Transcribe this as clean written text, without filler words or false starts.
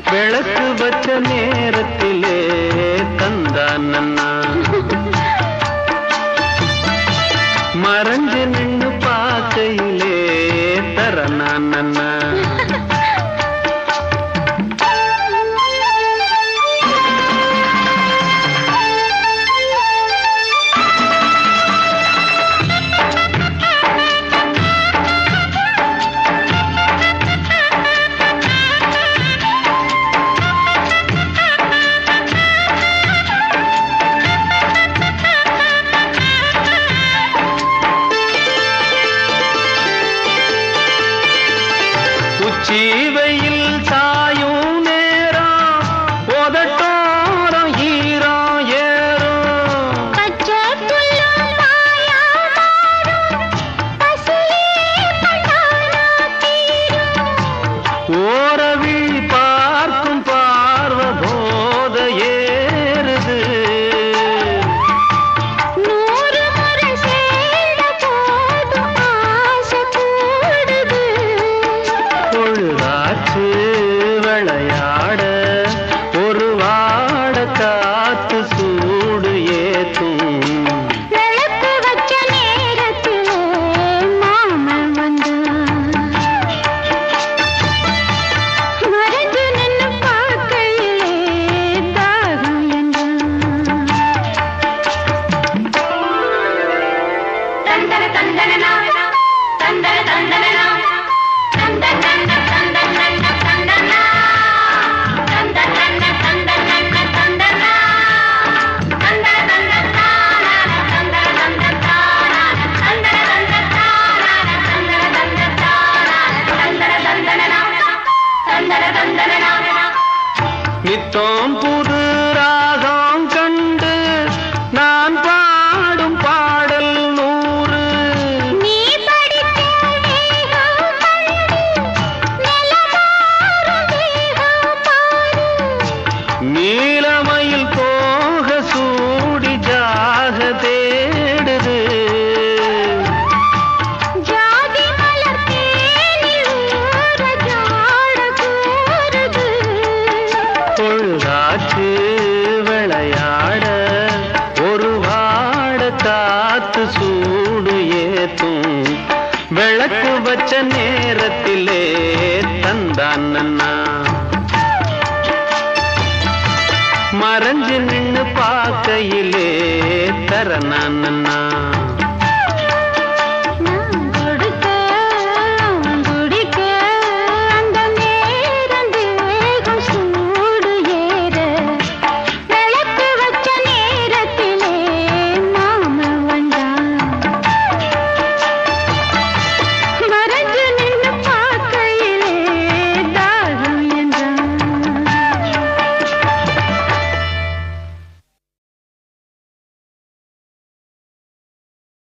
விளக்கு வச்ச நேரத்திலே தந்தான் நன்னா மறைஞ்சு நின்னு பார்க்கையிலே தரனான் நன்னா சீவையில் சாயும் நேரம் உதட்டோரம் ஈரம் ஏறும் ஓரவி பார்க்கும் பார்வ போத ஏறுது விளையாட ஒரு வாட காத்து சூடு ஏத்தும் விளக்கு வச்ச நேரத்திலே மாமன் வந்தான் மறைஞ்சு நின்னு பார்க்கையிலே தாகம் என்றான் தந்தன தந்தனா தந்தன தந்தனா நித்தம் புது ராகம் கண்டு நான் பாடும் பாடல் 100 நீ படித்த வேகம் நிலமாறும் வேகம் பாரு நீலமயில் போக சூடி ஜாக தேடுது ஜாதி மலர் தேனில் ஊற ஜாட கூறுது பொழுதாச்சு விளையாட ஒரு வாட காத்து சூடு ஏத்தும் விளக்கு வச்ச நேரத்திலே தந்தான் நன்னா மறைஞ்சு நின்னு பார்க்கையிலே தரனான் நன்னா